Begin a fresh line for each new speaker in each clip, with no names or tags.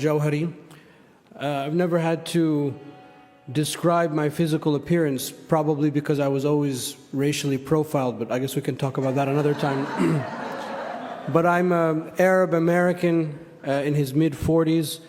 Elgawhary. I've never had to describe my physical appearance, probably because I was always racially profiled, but I guess we can talk about that another time. But I'm an Arab American in his mid-40s.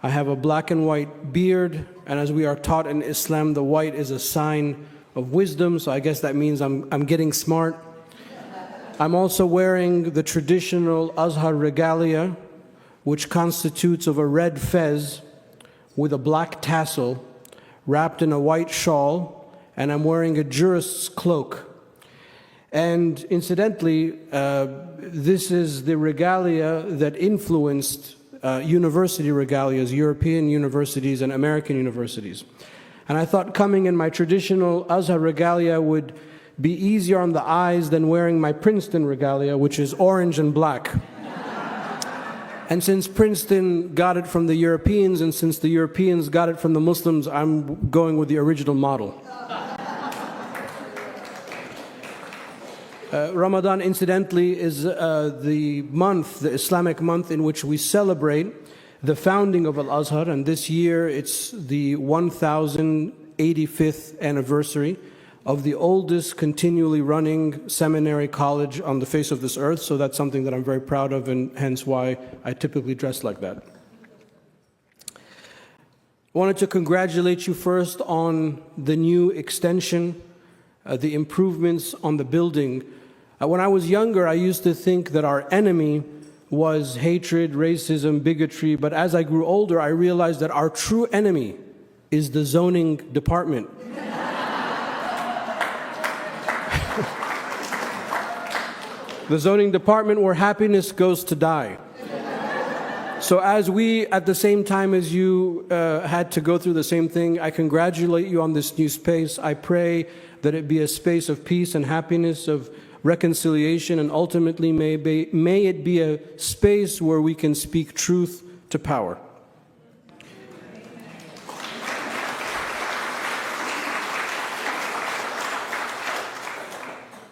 I have a black and white beard, and as we are taught in Islam, the white is a sign of wisdom, so I guess that means I'm getting smart. I'm also wearing the traditional al-Azhar regalia, which constitutes of a red fez with a black tassel wrapped in a white shawl, and I'm wearing a jurist's cloak. And incidentally, this is the regalia that influenced university regalias, European universities and American universities. And I thought coming in my traditional Azhar regalia would be easier on the eyes than wearing my Princeton regalia, which is orange and black. And since Princeton got it from the Europeans, and since the Europeans got it from the Muslims, I'm going with the original model. Ramadan, incidentally, is the month, the Islamic month, in which we celebrate the founding of al-Azhar, and this year it's the 1085th anniversary of the oldest continually running seminary college on the face of this earth, so that's something that I'm very proud of, and hence why I typically dress like that. I wanted to congratulate you first on the new extension, the improvements on the building. When I was younger, I used to think that our enemy was hatred, racism, bigotry, but as I grew older, I realized that our true enemy is the zoning department. The zoning department where happiness goes to die. So as we, at the same time as you had to go through the same thing, I congratulate you on this new space. I pray that it be a space of peace and happiness, of reconciliation, and ultimately may it be a space where we can speak truth to power.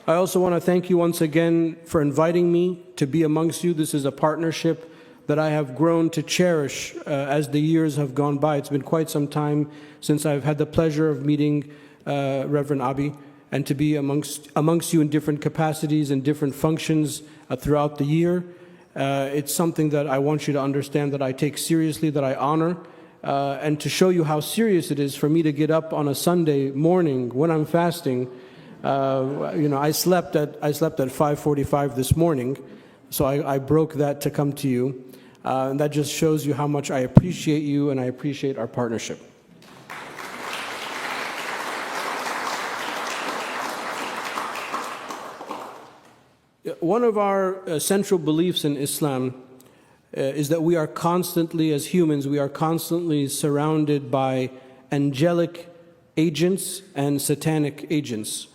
I also want to thank you once again for inviting me to be amongst you. This is a partnership that I have grown to cherish as the years have gone by. It's been quite some time since I've had the pleasure of meeting Reverend Abi, and to be amongst you in different capacities and different functions throughout the year. It's something that I want you to understand that I take seriously, that I honor, and to show you how serious it is for me to get up on a Sunday morning when I'm fasting. I slept at 5:45 this morning, so I broke that to come to you. And that just shows you how much I appreciate you and I appreciate our partnership. One of our central beliefs in Islam is that we are constantly, as humans, we are constantly surrounded by angelic agents and satanic agents.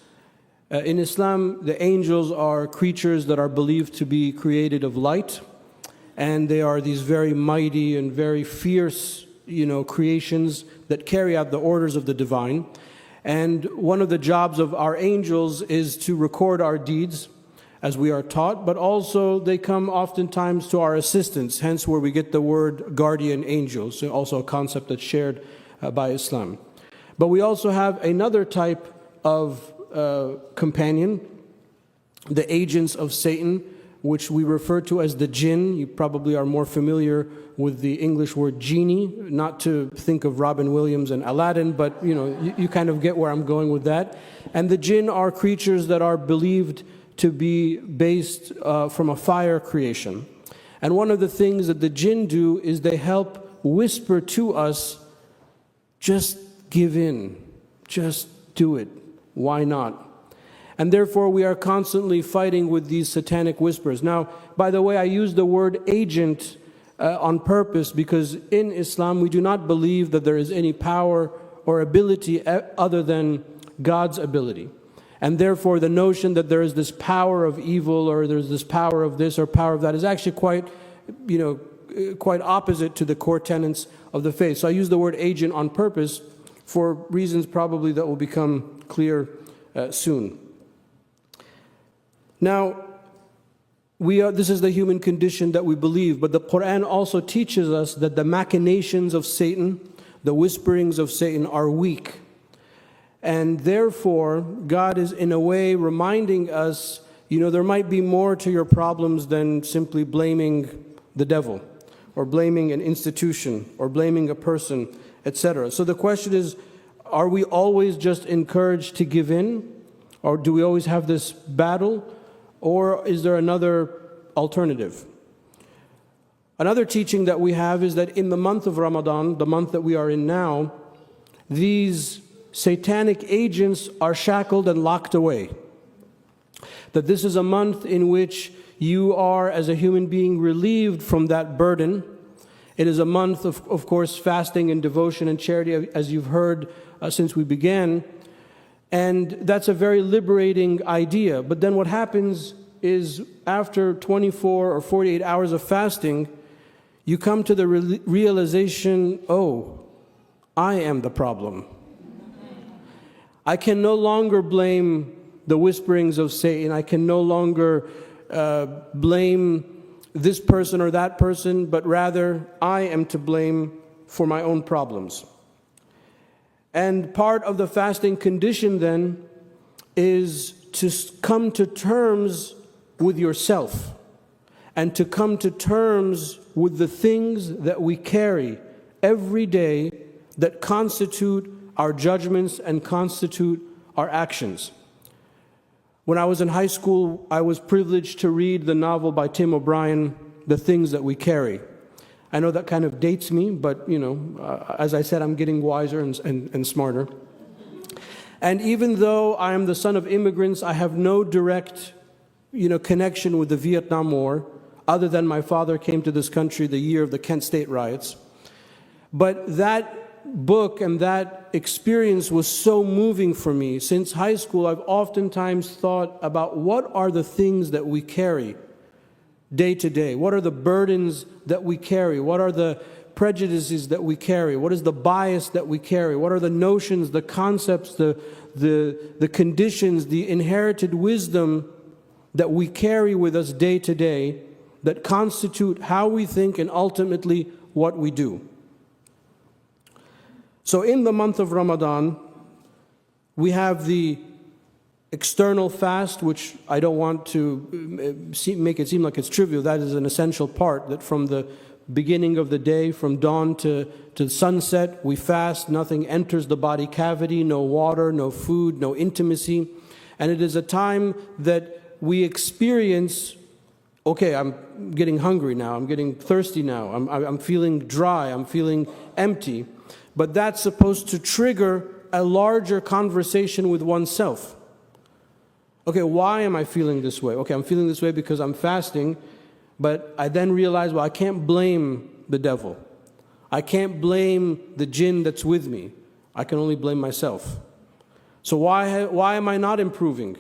In Islam, the angels are creatures that are believed to be created of light, and they are these very mighty and very fierce, creations that carry out the orders of the divine. And one of the jobs of our angels is to record our deeds, as we are taught, but also they come oftentimes to our assistance, hence where we get the word guardian angels, so also a concept that's shared by Islam. But we also have another type of companion, the agents of Satan, which we refer to as the jinn. You probably are more familiar with the English word genie, not to think of Robin Williams and Aladdin, but you kind of get where I'm going with that. And the jinn are creatures that are believed to be based from a fire creation. And one of the things that the jinn do is they help whisper to us, just give in, just do it, why not? And therefore we are constantly fighting with these satanic whispers. Now, by the way, I use the word agent on purpose because in Islam we do not believe that there is any power or ability other than God's ability. And therefore the notion that there is this power of evil or there's this power of this or power of that is actually quite opposite to the core tenets of the faith. So I use the word agent on purpose for reasons probably that will become clear soon. Now, this is the human condition that we believe, but the Quran also teaches us that the machinations of Satan, the whisperings of Satan are weak. And therefore, God is in a way reminding us, there might be more to your problems than simply blaming the devil, or blaming an institution, or blaming a person, etc. So the question is, are we always just encouraged to give in? Or do we always have this battle? Or is there another alternative? Another teaching that we have is that in the month of Ramadan, the month that we are in now, these satanic agents are shackled and locked away. That this is a month in which you are, as a human being, relieved from that burden. It is a month of course, fasting and devotion and charity, as you've heard since we began. And that's a very liberating idea. But then what happens is, after 24 or 48 hours of fasting, you come to the realization, oh, I am the problem. I can no longer blame the whisperings of Satan. I can no longer blame this person or that person, but rather I am to blame for my own problems. And part of the fasting condition then is to come to terms with yourself and to come to terms with the things that we carry every day that constitute our judgments and constitute our actions. When I was in high school, I was privileged to read the novel by Tim O'Brien, The Things That We Carry. I know that kind of dates me, but as I said, I'm getting wiser and smarter. And even though I am the son of immigrants, I have no direct connection with the Vietnam War, other than my father came to this country the year of the Kent State riots. But that book and that experience was so moving for me. Since high school, I've oftentimes thought about what are the things that we carry day to day. What are the burdens that we carry? What are the prejudices that we carry? What is the bias that we carry? What are the notions, the concepts, the conditions, the inherited wisdom that we carry with us day to day that constitute how we think and ultimately what we do? So in the month of Ramadan, we have the external fast, which I don't want to make it seem like it's trivial. That is an essential part, that from the beginning of the day, from dawn to sunset, we fast. Nothing enters the body cavity, no water, no food, no intimacy. And it is a time that we experience, okay, I'm getting hungry now, I'm getting thirsty now, I'm feeling dry, I'm feeling empty. But that's supposed to trigger a larger conversation with oneself. Okay, why am I feeling this way? Okay, I'm feeling this way because I'm fasting, but I then realize, well, I can't blame the devil. I can't blame the jinn that's with me. I can only blame myself. So why am I not improving?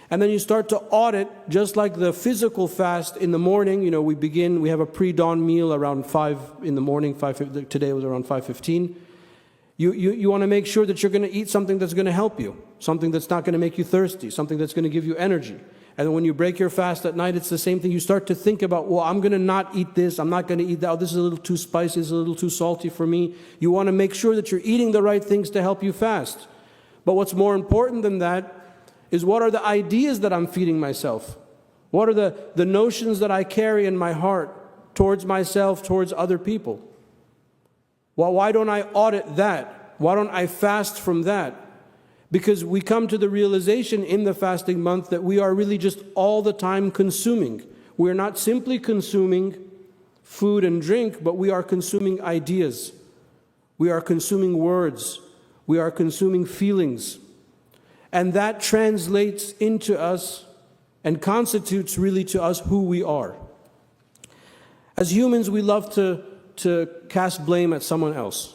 And then you start to audit, just like the physical fast in the morning. We have a pre-dawn meal around 5 in the morning. Today was around 5:15. You want to make sure that you're going to eat something that's going to help you, something that's not going to make you thirsty, something that's going to give you energy. And then when you break your fast at night, it's the same thing. You start to think about, well, I'm going to not eat this, I'm not going to eat that, oh, this is a little too spicy, this is a little too salty for me. You want to make sure that you're eating the right things to help you fast. But what's more important than that is, what are the ideas that I'm feeding myself? What are the notions that I carry in my heart towards myself, towards other people? Well, why don't I audit that? Why don't I fast from that? Because we come to the realization in the fasting month that we are really just all the time consuming. We're not simply consuming food and drink, but we are consuming ideas. We are consuming words. We are consuming feelings. And that translates into us and constitutes really to us who we are. As humans, we love to cast blame at someone else.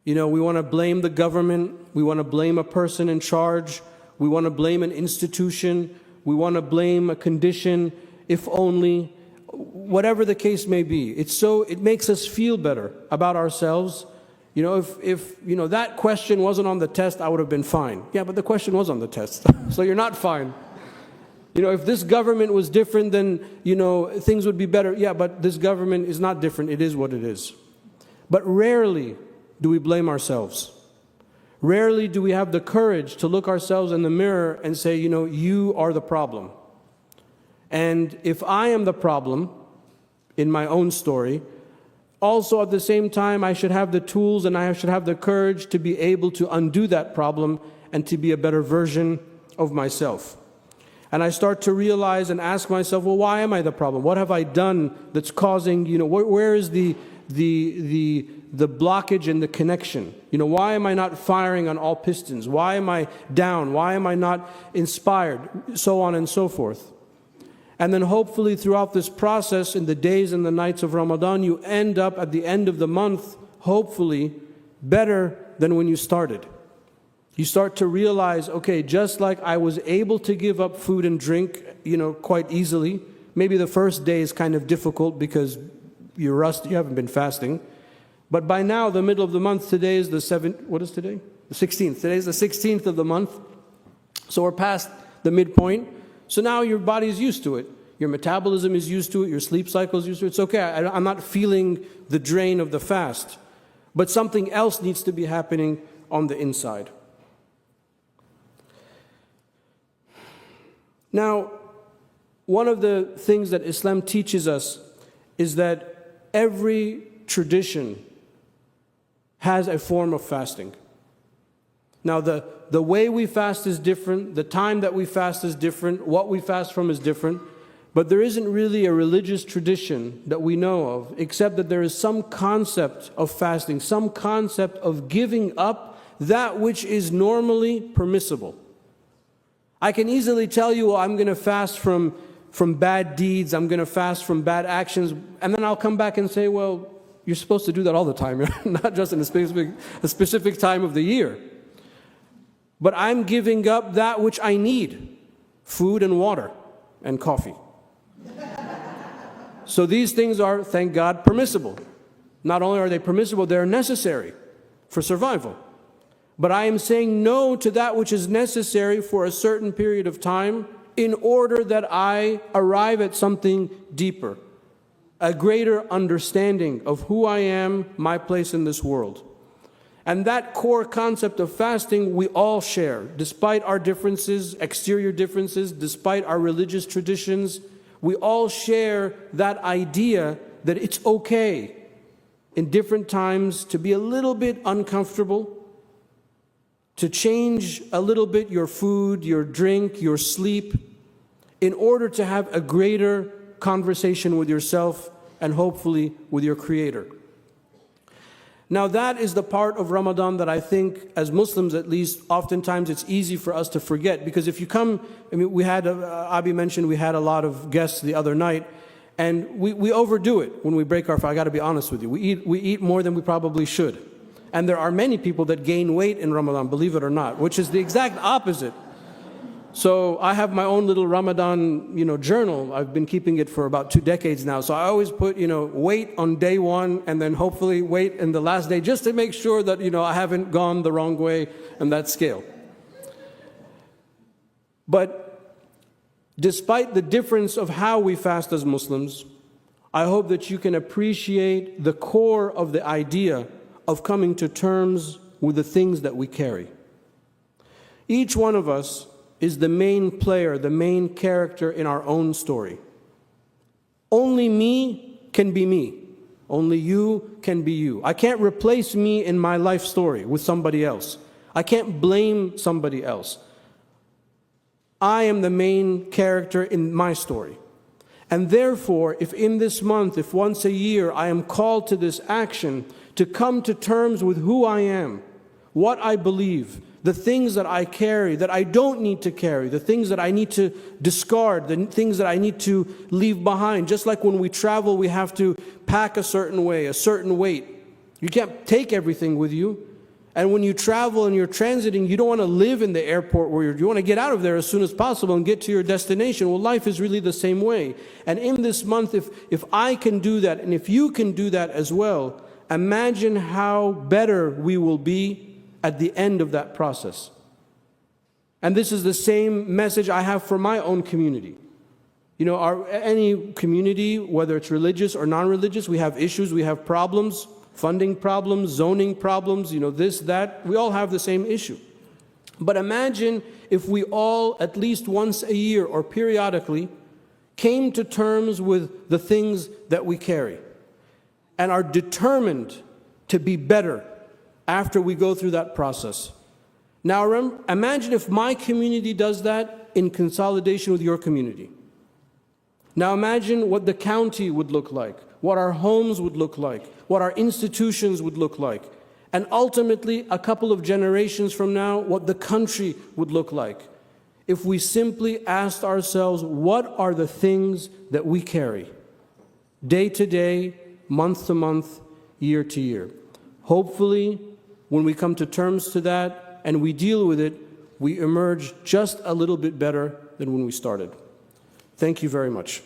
We want to blame the government. We want to blame a person in charge. We want to blame an institution. We want to blame a condition, if only, whatever the case may be. It makes us feel better about ourselves. If that question wasn't on the test, I would have been fine. Yeah, but the question was on the test, so you're not fine. If this government was different, then, things would be better. Yeah, but this government is not different. It is what it is. But rarely do we blame ourselves. Rarely do we have the courage to look ourselves in the mirror and say, you are the problem. And if I am the problem in my own story, also at the same time, I should have the tools and I should have the courage to be able to undo that problem and to be a better version of myself. And I start to realize and ask myself, well, why am I the problem? What have I done that's causing, where is the blockage and the connection? Why am I not firing on all pistons? Why am I down? Why am I not inspired? So on and so forth. And then hopefully throughout this process, in the days and the nights of Ramadan, you end up at the end of the month, hopefully, better than when you started. You start to realize, okay, just like I was able to give up food and drink, quite easily. Maybe the first day is kind of difficult because you're rusty, you haven't been fasting. But by now, the middle of the month, today is the 7th, what is today? The 16th. Today is the 16th of the month. So we're past the midpoint. So now your body is used to it. Your metabolism is used to it. Your sleep cycle is used to it. It's okay. I'm not feeling the drain of the fast. But something else needs to be happening on the inside. Now, one of the things that Islam teaches us is that every tradition has a form of fasting. Now, the way we fast is different, the time that we fast is different, what we fast from is different, but there isn't really a religious tradition that we know of, except that there is some concept of fasting, some concept of giving up that which is normally permissible. I can easily tell you, well, I'm going to fast from bad deeds, I'm going to fast from bad actions, and then I'll come back and say, well, you're supposed to do that all the time, not just in a specific time of the year. But I'm giving up that which I need, food and water and coffee. So these things are, thank God, permissible. Not only are they permissible, they're necessary for survival. But I am saying no to that which is necessary for a certain period of time in order that I arrive at something deeper, a greater understanding of who I am, my place in this world. And that core concept of fasting we all share, despite our differences, exterior differences, despite our religious traditions. We all share that idea that it's okay in different times to be a little bit uncomfortable, to change a little bit your food, your drink, your sleep, in order to have a greater conversation with yourself and hopefully with your Creator. Now that is the part of Ramadan that I think, as Muslims at least, oftentimes it's easy for us to forget. Because if you come, we had, Abi mentioned we had a lot of guests the other night, and we overdo it when we break our fast. I got to be honest with you. We eat more than we probably should. And there are many people that gain weight in Ramadan, believe it or not, which is the exact opposite. So I have my own little Ramadan, journal. I've been keeping it for about 2 decades now. So I always put, weight on day 1 and then hopefully weight in the last day, just to make sure that, I haven't gone the wrong way on that scale. But despite the difference of how we fast as Muslims, I hope that you can appreciate the core of the idea of coming to terms with the things that we carry. Each one of us is the main player, the main character in our own story. Only me can be me. Only you can be you. I can't replace me in my life story with somebody else. I can't blame somebody else. I am the main character in my story. And therefore, if in this month, if once a year I am called to this action, to come to terms with who I am, what I believe, the things that I carry, that I don't need to carry, the things that I need to discard, the things that I need to leave behind. Just like when we travel, we have to pack a certain way, a certain weight. You can't take everything with you. And when you travel and you're transiting, you don't want to live in the airport where you want to get out of there as soon as possible and get to your destination. Well, life is really the same way. And in this month, if I can do that, and if you can do that as well, imagine how better we will be at the end of that process. And this is the same message I have for my own community. You know, any community, whether it's religious or non-religious, we have issues, we have problems, funding problems, zoning problems, you know, this, that. We all have the same issue. But imagine if we all, at least once a year or periodically, came to terms with the things that we carry and are determined to be better after we go through that process. Now, imagine if my community does that in consolidation with your community. Now imagine what the county would look like, what our homes would look like, what our institutions would look like, and ultimately, a couple of generations from now, what the country would look like. If we simply asked ourselves, what are the things that we carry, day to day, month to month, year to year? Hopefully, when we come to terms to that and we deal with it, we emerge just a little bit better than when we started. Thank you very much.